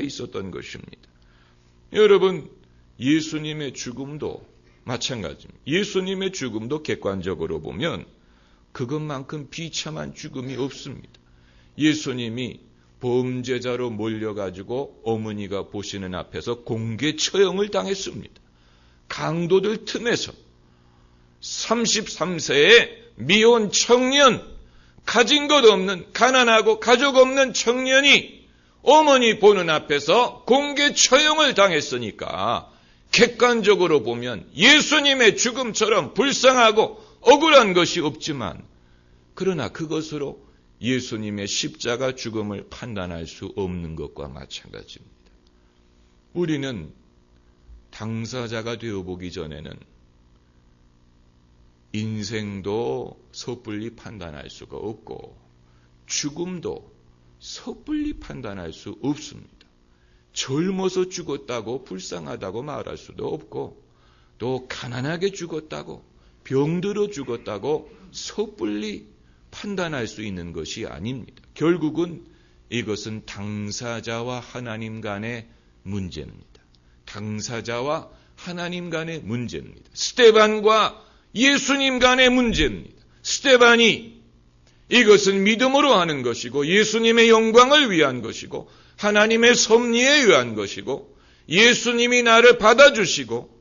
있었던 것입니다. 여러분, 예수님의 죽음도 마찬가지입니다. 예수님의 죽음도 객관적으로 보면 그것만큼 비참한 죽음이 없습니다. 예수님이 범죄자로 몰려가지고 어머니가 보시는 앞에서 공개 처형을 당했습니다. 강도들 틈에서 33세의 미혼 청년, 가진 것 없는 가난하고 가족 없는 청년이 어머니 보는 앞에서 공개 처형을 당했으니까 객관적으로 보면 예수님의 죽음처럼 불쌍하고 억울한 것이 없지만, 그러나 그것으로 예수님의 십자가 죽음을 판단할 수 없는 것과 마찬가지입니다. 우리는 당사자가 되어보기 전에는 인생도 섣불리 판단할 수가 없고 죽음도 섣불리 판단할 수 없습니다. 젊어서 죽었다고 불쌍하다고 말할 수도 없고, 또 가난하게 죽었다고 병들어 죽었다고 섣불리 판단할 수 있는 것이 아닙니다. 결국은 이것은 당사자와 하나님 간의 문제입니다. 당사자와 하나님 간의 문제입니다. 스데반과 예수님 간의 문제입니다. 스데반이 이것은 믿음으로 하는 것이고 예수님의 영광을 위한 것이고 하나님의 섭리에 위한 것이고 예수님이 나를 받아주시고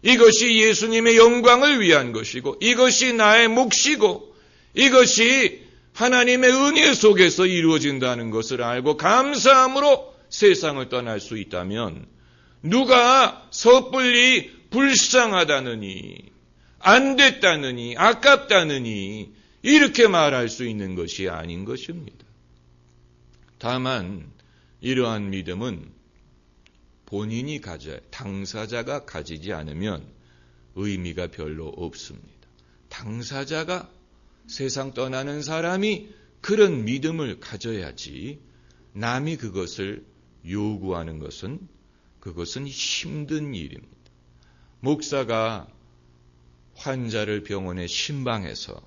이것이 예수님의 영광을 위한 것이고 이것이 나의 몫이고 이것이 하나님의 은혜 속에서 이루어진다는 것을 알고 감사함으로 세상을 떠날 수 있다면, 누가 섣불리 불쌍하다느니 안 됐다느니 아깝다느니 이렇게 말할 수 있는 것이 아닌 것입니다. 다만 이러한 믿음은 본인이 가져야, 당사자가 가지지 않으면 의미가 별로 없습니다. 당사자가, 세상 떠나는 사람이 그런 믿음을 가져야지, 남이 그것을 요구하는 것은 그것은 힘든 일입니다. 목사가 환자를 병원에 신방해서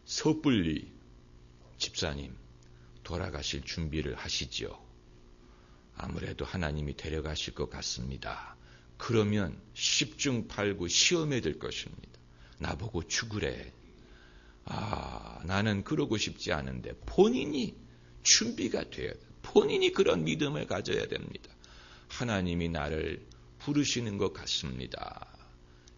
섣불리 집사님 돌아가실 준비를 하시죠. 아무래도 하나님이 데려가실 것 같습니다. 그러면 10중 8구 시험에 들 것입니다. 나보고 죽으래. 나는 그러고 싶지 않은데 본인이 준비가 돼야 돼. 본인이 그런 믿음을 가져야 됩니다. 하나님이 나를 부르시는 것 같습니다.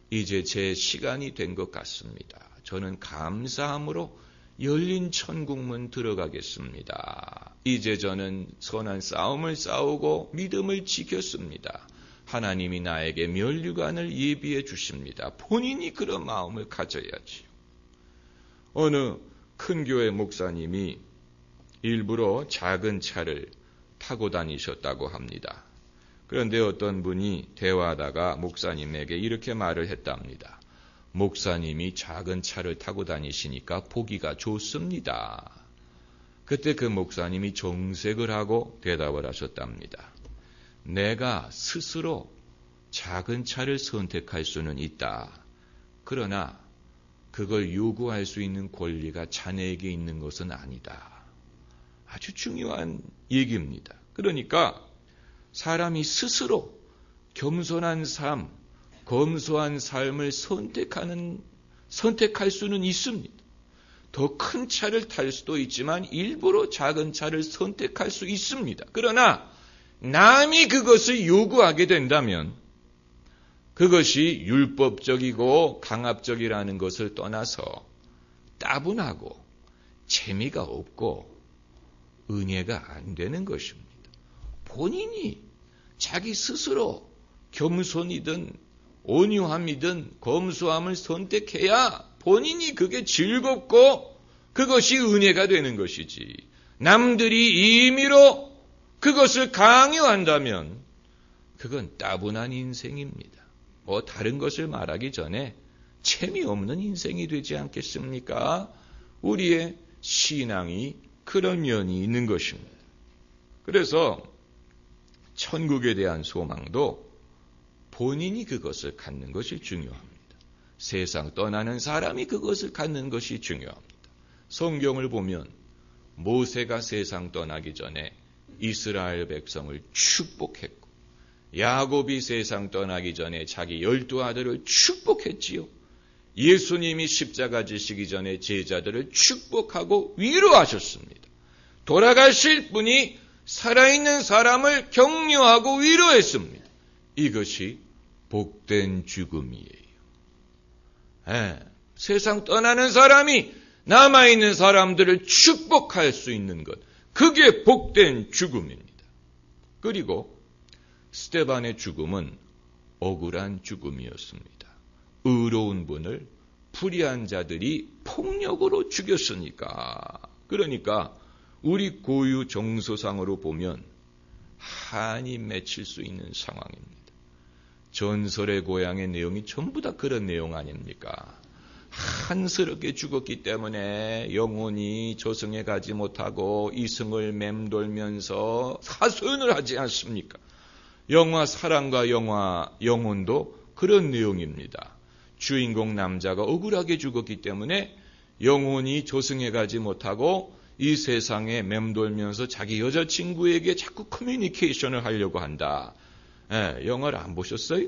이제 제 시간이 된 것 같습니다. 저는 감사함으로 열린 천국문 들어가겠습니다. 이제 저는 선한 싸움을 싸우고 믿음을 지켰습니다. 하나님이 나에게 면류관을 예비해 주십니다. 본인이 그런 마음을 가져야지요. 어느 큰 교회 목사님이 일부러 작은 차를 타고 다니셨다고 합니다. 그런데 어떤 분이 대화하다가 목사님에게 이렇게 말을 했답니다. 목사님이 작은 차를 타고 다니시니까 보기가 좋습니다. 그때 그 목사님이 정색을 하고 대답을 하셨답니다. 내가 스스로 작은 차를 선택할 수는 있다. 그러나 그걸 요구할 수 있는 권리가 자네에게 있는 것은 아니다. 아주 중요한 얘기입니다. 그러니까 사람이 스스로 겸손한 삶, 검소한 삶을 선택할 수는 있습니다. 더 큰 차를 탈 수도 있지만 일부러 작은 차를 선택할 수 있습니다. 그러나 남이 그것을 요구하게 된다면 그것이 율법적이고 강압적이라는 것을 떠나서 따분하고 재미가 없고 은혜가 안 되는 것입니다. 본인이 자기 스스로 겸손이든 온유함이든 검소함을 선택해야 본인이 그게 즐겁고 그것이 은혜가 되는 것이지, 남들이 임의로 그것을 강요한다면 그건 따분한 인생입니다. 다른 것을 말하기 전에 재미없는 인생이 되지 않겠습니까? 우리의 신앙이 그런 면이 있는 것입니다. 그래서 천국에 대한 소망도 본인이 그것을 갖는 것이 중요합니다. 세상 떠나는 사람이 그것을 갖는 것이 중요합니다. 성경을 보면 모세가 세상 떠나기 전에 이스라엘 백성을 축복했고 야곱이 세상 떠나기 전에 자기 12 아들을 축복했지요. 예수님이 십자가 지시기 전에 제자들을 축복하고 위로하셨습니다. 돌아가실 분이 살아있는 사람을 격려하고 위로했습니다. 이것이 복된 죽음이에요. 세상 떠나는 사람이 남아있는 사람들을 축복할 수 있는 것, 그게 복된 죽음입니다. 그리고 스데반의 죽음은 억울한 죽음이었습니다. 의로운 분을 불의한 자들이 폭력으로 죽였으니까. 그러니까 우리 고유 정서상으로 보면 한이 맺힐 수 있는 상황입니다. 전설의 고향의 내용이 전부 다 그런 내용 아닙니까? 한스럽게 죽었기 때문에 영혼이 저승에 가지 못하고 이승을 맴돌면서 하소연을 하지 않습니까? 영화 사랑과 영혼도 그런 내용입니다. 주인공 남자가 억울하게 죽었기 때문에 영혼이 저승에 가지 못하고 이 세상에 맴돌면서 자기 여자친구에게 자꾸 커뮤니케이션을 하려고 한다. 영화를 안 보셨어요?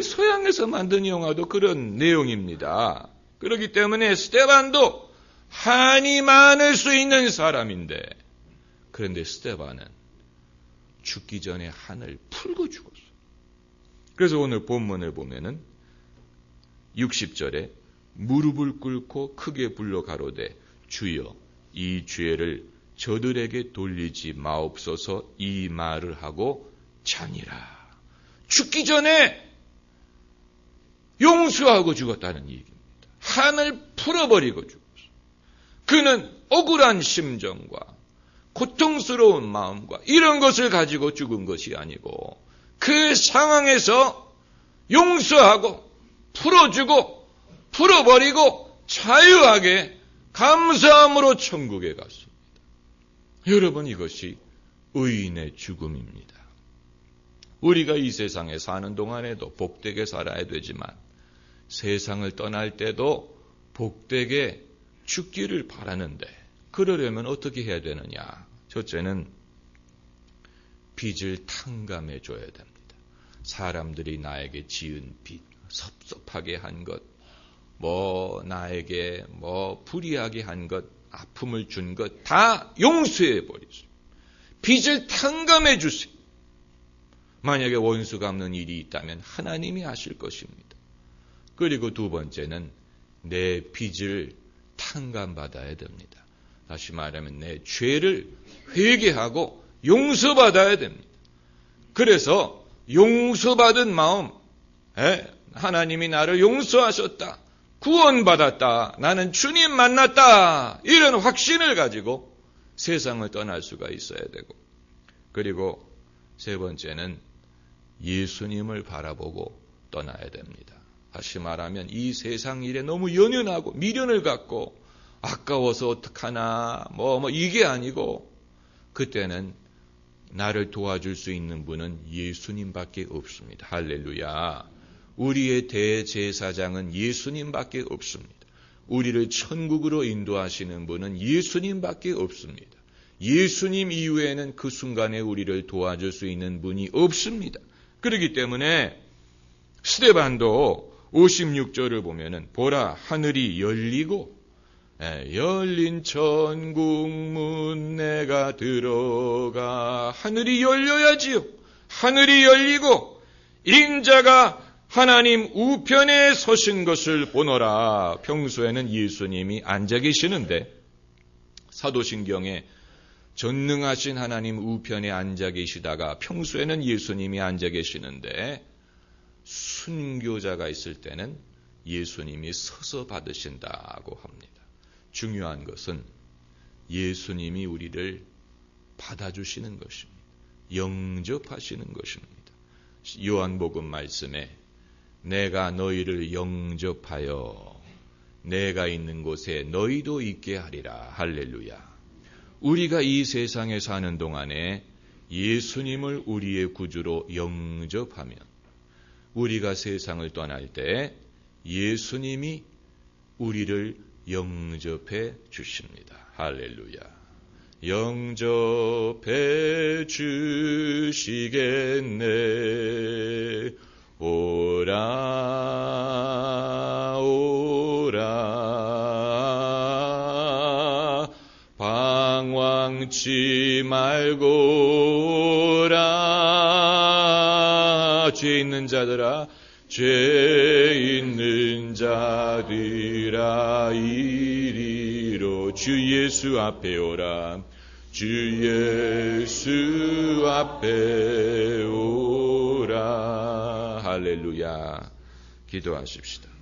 서양에서 만든 영화도 그런 내용입니다. 그렇기 때문에 스데반도 한이 많을 수 있는 사람인데, 그런데 스데반은 죽기 전에 한을 풀고 죽었어요. 그래서 오늘 본문을 보면은 60절에 무릎을 꿇고 크게 불러 가로되 주여 이 죄를 저들에게 돌리지 마옵소서 이 말을 하고 자니라. 죽기 전에 용서하고 죽었다는 얘기입니다. 한을 풀어버리고 죽었어요. 그는 억울한 심정과 고통스러운 마음과 이런 것을 가지고 죽은 것이 아니고 그 상황에서 용서하고 풀어주고 풀어버리고 자유하게 감사함으로 천국에 갔습니다. 여러분, 이것이 의인의 죽음입니다. 우리가 이 세상에 사는 동안에도 복되게 살아야 되지만 세상을 떠날 때도 복되게 죽기를 바라는데, 그러려면 어떻게 해야 되느냐? 첫째는 빚을 탕감해 줘야 됩니다. 사람들이 나에게 지은 빚, 섭섭하게 한 것, 나에게 불이하게 한 것, 아픔을 준 것 다 용서해 버리세요. 빚을 탕감해 주세요. 만약에 원수 갚는 일이 있다면 하나님이 하실 것입니다. 그리고 두 번째는 내 빚을 탕감받아야 됩니다. 다시 말하면 내 죄를 회개하고 용서받아야 됩니다. 그래서 용서받은 마음, 하나님이 나를 용서하셨다, 구원받았다, 나는 주님 만났다, 이런 확신을 가지고 세상을 떠날 수가 있어야 되고, 그리고 세 번째는 예수님을 바라보고 떠나야 됩니다. 다시 말하면 이 세상 일에 너무 연연하고 미련을 갖고 아까워서 어떡하나 이게 아니고, 그때는 나를 도와줄 수 있는 분은 예수님밖에 없습니다. 할렐루야. 우리의 대제사장은 예수님밖에 없습니다. 우리를 천국으로 인도하시는 분은 예수님밖에 없습니다. 예수님 이후에는 그 순간에 우리를 도와줄 수 있는 분이 없습니다. 그렇기 때문에 스데반도 56절을 보면은 보라 하늘이 열리고 열린 천국문 내가 들어가. 하늘이 열려야지요. 하늘이 열리고 인자가 하나님 우편에 서신 것을 보노라. 평소에는 예수님이 앉아 계시는데 사도신경에 전능하신 하나님 우편에 앉아 계시다가 평소에는 예수님이 앉아 계시는데 순교자가 있을 때는 예수님이 서서 받으신다고 합니다. 중요한 것은 예수님이 우리를 받아주시는 것입니다. 영접하시는 것입니다. 요한복음 말씀에 내가 너희를 영접하여 내가 있는 곳에 너희도 있게 하리라. 할렐루야. 우리가 이 세상에 사는 동안에 예수님을 우리의 구주로 영접하면 우리가 세상을 떠날 때 예수님이 우리를 영접해 주십니다. 할렐루야. 영접해 주시겠네. 오라 오라 방황치 말고 오라. 죄 있는 자들아, 죄 있는 자들아 이리로 주 예수 앞에 오라. 주 예수 앞에 오라. 할렐루야. 기도하십시다.